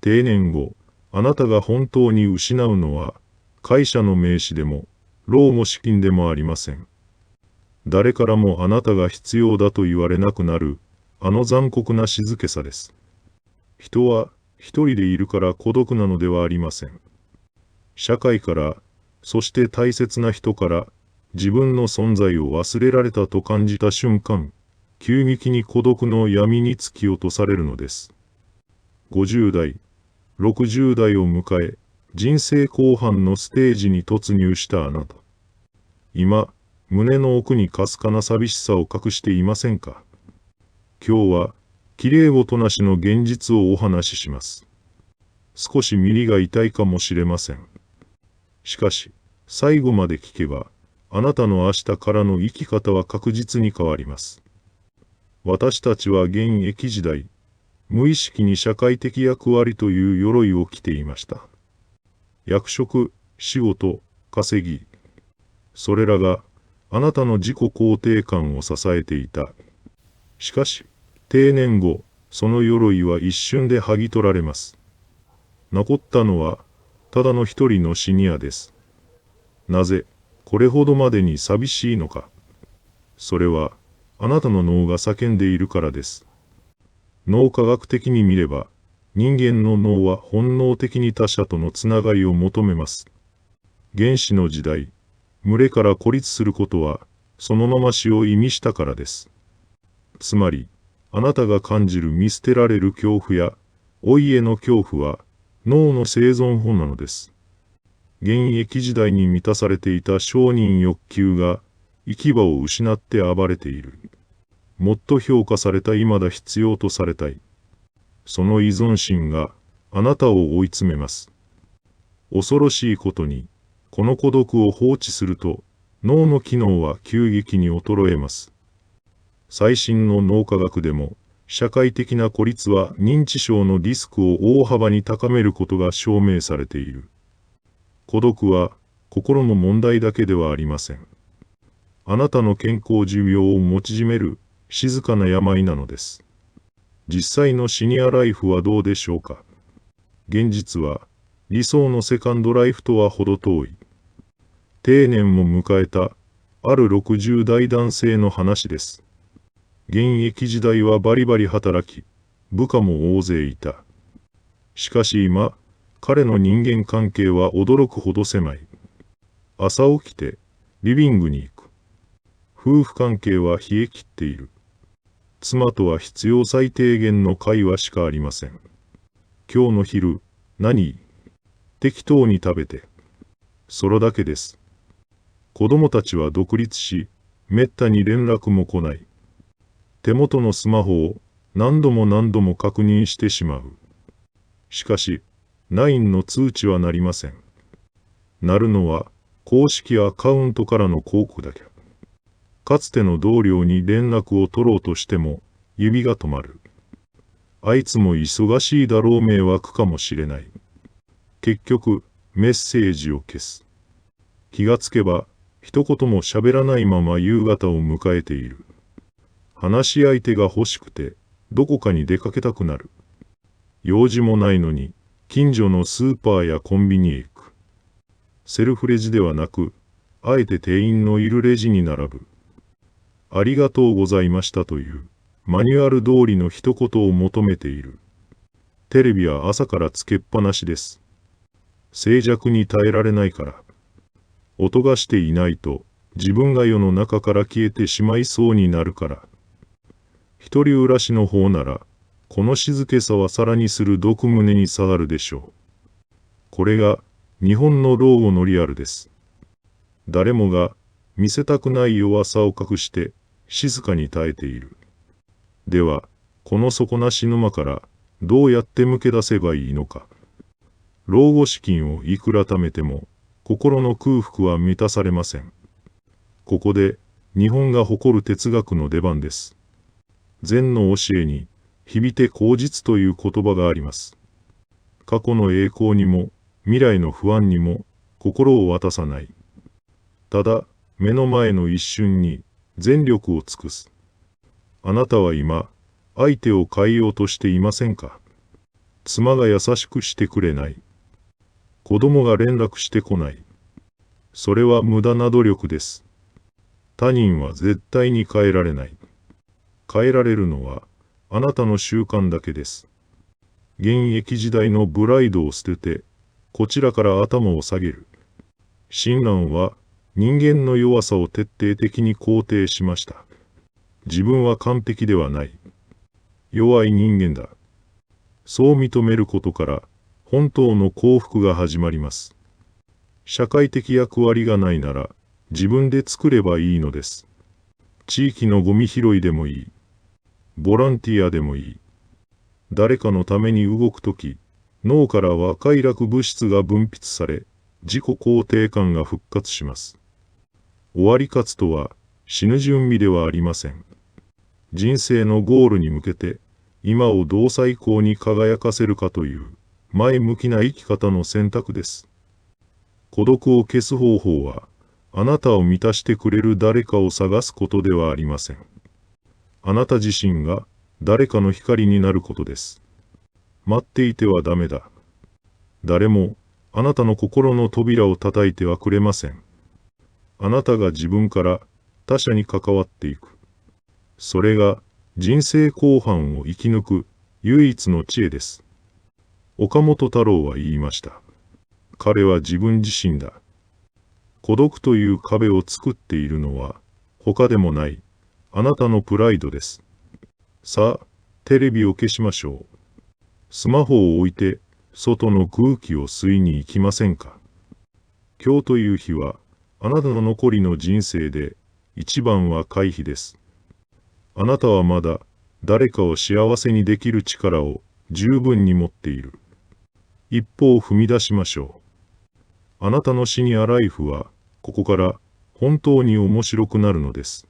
定年後、あなたが本当に失うのは、会社の名刺でも、老後資金でもありません。誰からもあなたが必要だと言われなくなる、あの残酷な静けさです。人は一人でいるから孤独なのではありません。社会から、そして大切な人から、自分の存在を忘れられたと感じた瞬間、急激に孤独の闇に突き落とされるのです。50代、60代を迎え、人生後半のステージに突入したあなた。今、胸の奥にかすかな寂しさを隠していませんか？今日は、綺麗事なしの現実をお話しします。少し耳が痛いかもしれません。しかし、最後まで聞けば、あなたの明日からの生き方は確実に変わります。私たちは現役時代、無意識に社会的役割という鎧を着ていました。役職、仕事、稼ぎ、それらがあなたの自己肯定感を支えていた。しかし、定年後、その鎧は一瞬で剥ぎ取られます。残ったのは、ただの一人のシニアです。なぜ、これほどまでに寂しいのか。それは、あなたの脳が叫んでいるからです。脳科学的に見れば、人間の脳は本能的に他者とのつながりを求めます。原始の時代、群れから孤立することは、そのまま死を意味したからです。つまり、あなたが感じる見捨てられる恐怖や、老いへの恐怖は、脳の生存本なのです。現役時代に満たされていた承認欲求が、行き場を失って暴れている。もっと評価されたいまだ必要とされたい。その依存心があなたを追い詰めます。恐ろしいことに、この孤独を放置すると、脳の機能は急激に衰えます。最新の脳科学でも、社会的な孤立は認知症のリスクを大幅に高めることが証明されている。孤独は心の問題だけではありません。あなたの健康寿命を持ち締める静かな病なのです。実際のシニアライフはどうでしょうか？現実は理想のセカンドライフとは程遠い。定年を迎えたある60代男性の話です。現役時代はバリバリ働き、部下も大勢いた。しかし今、彼の人間関係は驚くほど狭い。朝起きてリビングに行く。夫婦関係は冷え切っている。妻とは必要最低限の会話しかありません。今日の昼、何？適当に食べて。それだけです。子供たちは独立し、めったに連絡も来ない。手元のスマホを何度も何度も確認してしまう。しかし、LINE の通知は鳴りません。鳴るのは公式アカウントからの広告だけ。かつての同僚に連絡を取ろうとしても指が止まる。あいつも忙しいだろう迷惑かもしれない。結局、メッセージを消す。気がつけば、一言も喋らないまま夕方を迎えている。話し相手が欲しくて、どこかに出かけたくなる。用事もないのに、近所のスーパーやコンビニへ行く。セルフレジではなく、あえて店員のいるレジに並ぶ。ありがとうございましたという、マニュアル通りの一言を求めている。テレビは朝からつけっぱなしです。静寂に耐えられないから。音がしていないと、自分が世の中から消えてしまいそうになるから。一人暮らしの方なら、この静けさはさらにする毒胸に刺さるでしょう。これが、日本の老後のリアルです。誰もが、見せたくない弱さを隠して、静かに耐えている。では、この底なし沼から、どうやって抜け出せばいいのか。老後資金をいくら貯めても、心の空腹は満たされません。ここで、日本が誇る哲学の出番です。禅の教えに、響いて口実という言葉があります。過去の栄光にも、未来の不安にも、心を渡さない。ただ、目の前の一瞬に、全力を尽くす。あなたは今、相手を変えようとしていませんか？妻が優しくしてくれない。子供が連絡してこない。それは無駄な努力です。他人は絶対に変えられない。変えられるのはあなたの習慣だけです。現役時代のプライドを捨てて、こちらから頭を下げる。親鸞は人間の弱さを徹底的に肯定しました。自分は完璧ではない。弱い人間だ。そう認めることから本当の幸福が始まります。社会的役割がないなら自分で作ればいいのです。地域のゴミ拾いでもいい。ボランティアでもいい。誰かのために動くとき、脳からは快楽物質が分泌され、自己肯定感が復活します。終わり活とは死ぬ準備ではありません。人生のゴールに向けて、今をどう最高に輝かせるかという前向きな生き方の選択です。孤独を消す方法は、あなたを満たしてくれる誰かを探すことではありません。あなた自身が誰かの光になることです。待っていてはダメだ。誰もあなたの心の扉を叩いてはくれません。あなたが自分から他者に関わっていく。それが人生後半を生き抜く唯一の知恵です。岡本太郎は言いました。彼は自分自身だ。孤独という壁を作っているのは他でもないあなたのプライドです。さあ、テレビを消しましょう。スマホを置いて外の空気を吸いに行きませんか。今日という日はあなたの残りの人生で一番は回避です。あなたはまだ誰かを幸せにできる力を十分に持っている。一歩を踏み出しましょう。あなたのシニアライフはここから本当に面白くなるのです。